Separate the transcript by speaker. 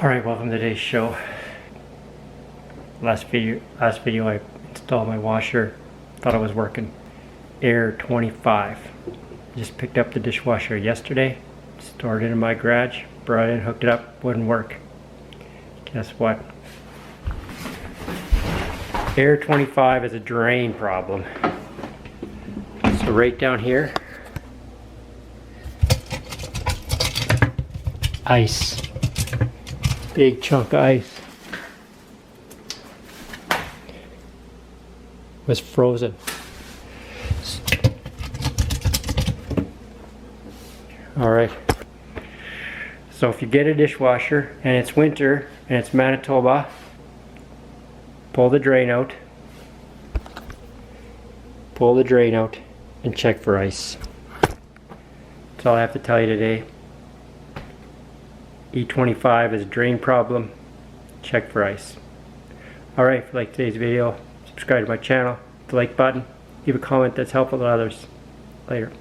Speaker 1: Alright, welcome to today's show. Last video I installed my washer. Thought it was working. Air 25. Just picked up the dishwasher yesterday. Stored it in my garage. Brought it in, hooked it up. Wouldn't work. Guess what? Air 25 is a drain problem. So right down here, ice. Big chunk of ice was frozen. Alright, so if you get a dishwasher and it's winter and it's Manitoba, pull the drain out and check for ice. That's all I have to tell you today. E25 is a drain problem. Check for ice. Alright, if you like today's video, subscribe to my channel, hit the like button, leave a comment that's helpful to others. Later.